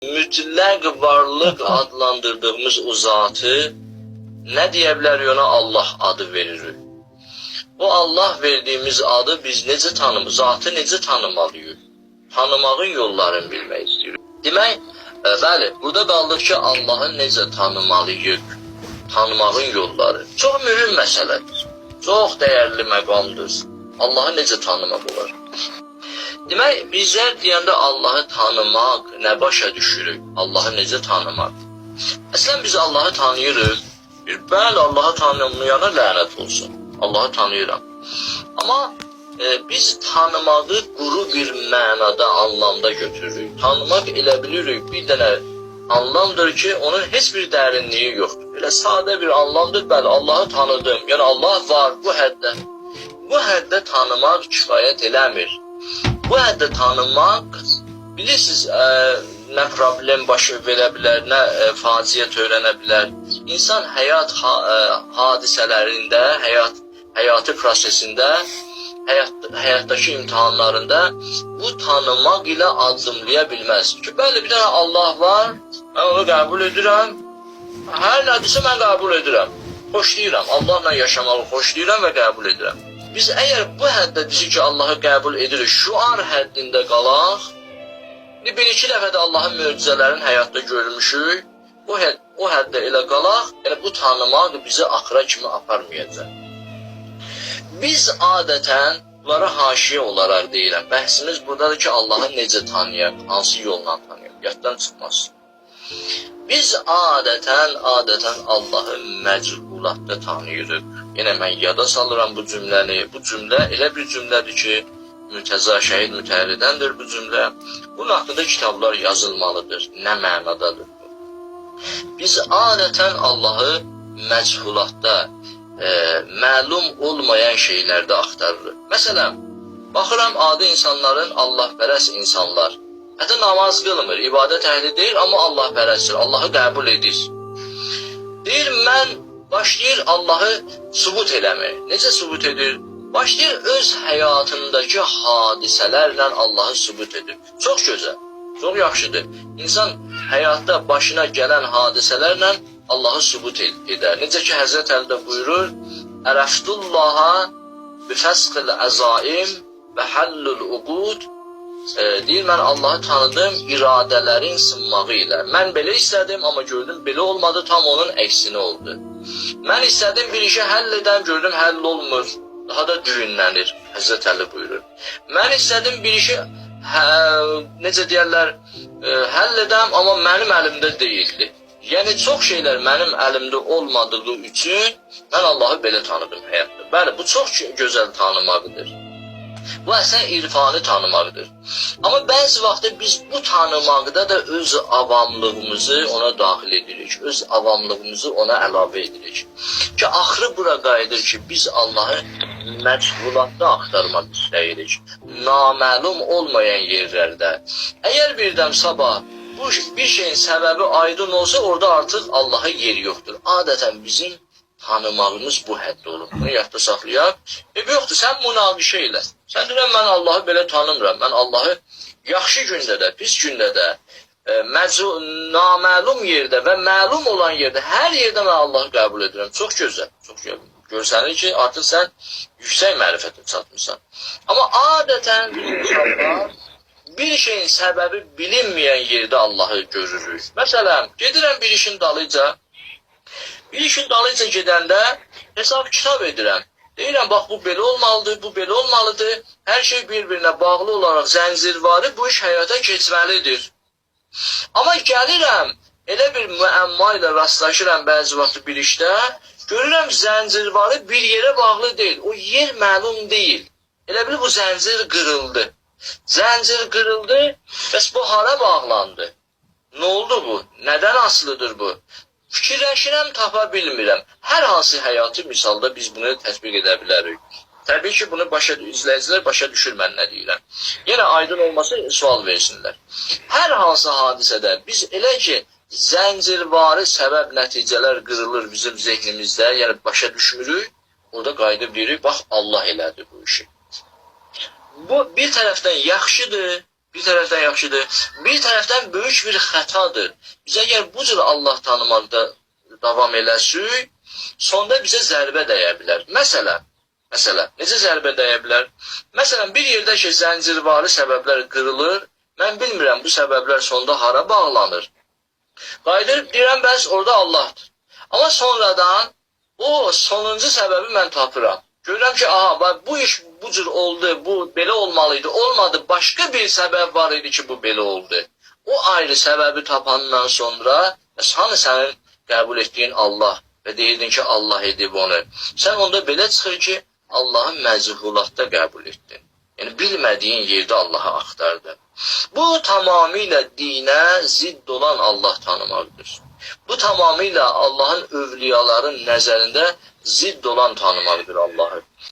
mütləq varlıq adlandırdığımız o zatı nə deyə bilərik ona? Allah adı veririk. O Allah verdiyimiz adı biz necə tanımalıyıq? Zatı necə tanımalıyıq? Tanımağın yollarını bilmək istəyirik. Demək, bəli, burada qaldıq ki, Allahı necə tanımalıyıq? Tanımağın yolları. Çox mühüm məsələdir. Çox dəyərli məqamdır. Allahı necə tanımaq olar? Demək, bizlər deyəndə Allahı tanımaq nə başa düşürük? Allahı necə tanımaq? Əslən biz Allahı tanıyırıq. Bəli, Allahı tanımayana lənət olsun. Allahı tanıyıram. Amma biz tanımağı quru bir mənada, anlamda götürürük. Tanımaq elə bilirik bir dənə anlamdır ki, onun heç bir dərinliyi yoxdur. Elə sadə bir anlamdır. Bəli, Allahı tanıdım. Yəni Allah var bu həddə. Bu həddə tanımaq kifayət eləmir. Bu həddə tanımaq, bilirsiniz, nə problem başı verə bilər, nə faciə törənə bilər. İnsan həyat hadisələrində, həyatı prosesində, həyatdakı imtahanlarında bu tanımaq ilə addımlaya bilməz. Ki, bəli, bir dənə Allah var, mən onu qəbul edirəm, hər nədirsə mən qəbul edirəm, xoşlayıram, Allahla yaşamağı xoşlayıram və qəbul edirəm. Biz əgər bu həddə deyirik ki, Allahı qəbul edirik, şüar həddində qalaq, bir-iki dəfə də Allahın möcüzələrini həyatda görmüşük, o həddə elə qalaq, yəni bu tanımaq bizi axıra kimi aparmayacaq. Biz adətən, bunlara haşiyə olaraq deyirəm, bəhsimiz buradadır ki, Allahı necə tanıyaq, hansı yolla tanıyaq, yaddan çıxmaz. Biz adətən Allahı məcbulatda tanıyırıq. Yenə mən yada salıram bu cümləni. Bu cümlə elə bir cümlədir ki, Mürtəza Şəhid Mütəhrirridəndir bu cümlə. Bunun haqqında kitablar yazılmalıdır. Nə mənadadır bu? Biz adətən Allahı məchulatda, məlum olmayan şeylərdə axtarırıq. Məsələn, baxıram adi insanların, Allahpərəst insanlar. Hətta namaz qılmır, ibadət əhli deyil, amma Allahpərəstdir, Allahı qəbul edir. Deyir, mən başlayır Allahı sübut eləmək. Necə sübut edir? Başlayır öz həyatındakı hadisələrlə Allahı sübut edir. Çox gözəl, çox yaxşıdır. İnsan həyatda başına gələn hadisələrlə Allahı sübut edər. Necə ki, Həzrət Əlidə buyurur, Ərəftullaha bifəsqil əzaim və həllül uqud. Deyir, mən Allahı tanıdım iradələrin sınmağı ilə. Mən belə istədim, amma gördüm, belə olmadı, tam onun əksini oldu. Mən istədim bir işi həll edəm, gördüm, həll olmur. Daha da düyünlənir, Həzrət Əli buyurur. Mən istədim bir işi, necə deyərlər, həll edəm, amma mənim əlimdə deyildi. Yəni, çox şeylər mənim əlimdə olmadığı üçün mən Allahı belə tanıdım həyatda. Bəli, bu çox gözəl tanımaqdır. Bu əslən irfanı tanımaqdır. Amma bəzi vaxtda biz bu tanımaqda da öz avamlığımızı ona daxil edirik. Öz avamlığımızı ona əlavə edirik. Ki, axırı bura qayıdır ki, biz Allahı məchulatda axtarmaq istəyirik. Naməlum olmayan yerlərdə. Əgər birdən sabah bir şeyin səbəbi aydın olsa, orada artıq Allah'a yer yoxdur. Adətən bizim tanımağımız bu həddə olur. Bunu yadda saxlayaq. Yoxdur, sən münaqişə elə. Sən deyirəm, mən Allahı belə tanımıram. Mən Allahı yaxşı gündə də, pis gündə də, naməlum yerdə və məlum olan yerdə, hər yerdə mən Allahı qəbul edirəm. Çox gözəl, çox gözəl. Görsənir ki, artıq sən yüksək mərifətə çatmışsan. Amma adətən insanlar bir şeyin səbəbi bilinməyən yerdə Allahı görürük. Məsələn, gedirəm bir işin dalıca gedəndə hesab kitab edirəm. Deyirəm, bax, bu belə olmalıdır, bu belə olmalıdır. Hər şey bir-birinə bağlı olaraq zəncirvari bu iş həyata keçməlidir. Amma gəlirəm, elə bir müəmma ilə rastlaşıram bəzi vaxt bir işdə, görürəm zəncirvari bir yerə bağlı deyil. O yer məlum deyil. Elə bil bu zəncir qırıldı. Zəncir qırıldı, bəs bu hara bağlandı? Nə oldu bu? Nədən asılıdır bu? Fikirləşirəm, tapa bilmirəm. Hər hansı həyatı misalda biz bunu tətbiq edə bilərik. Təbii ki, bunu izləyicilər başa düşür mən nə deyirəm. Yenə aydın olması sual versinlər. Hər hansı hadisədə biz elə ki, zəncirvari səbəb nəticələr qırılır bizim zehnimizdə, yəni başa düşmürük, orada qayıdıb deyirik, bax, Allah elədi bu işi. Bu bir tərəfdən yaxşıdır, Bir tərəfdən yaxşıdır, bir tərəfdən böyük bir xətadır. Biz əgər bu cür Allah tanımaqda davam eləsək, sonda bizə zərbə dəyə bilər. Məsələn, necə zərbə dəyə bilər? Məsələn, bir yerdə ki, zəncirvari səbəblər qırılır, mən bilmirəm bu səbəblər sonda hara bağlanır. Qayıdır, deyirəm, bəs orada Allahdır. Amma sonradan o sonuncu səbəbi mən tapıram. Görürəm ki, aha, bu iş bu cür oldu, bu belə olmalıydı, olmadı, başqa bir səbəb var idi ki, bu belə oldu. O ayrı səbəbi tapandan sonra, hani sənin qəbul etdiyin Allah və deyirdin ki, Allah edib onu. Sən onda belə çıxır ki, Allahı məzhulatda qəbul etdin. Yəni, bilmədiyin yerdə Allahı axtardın. Bu tamamilə dinə zidd olan Allah tanımaqdır. Bu tamamilə Allahın övliyaların nəzərində zidd olan tanımaqdır Allahı.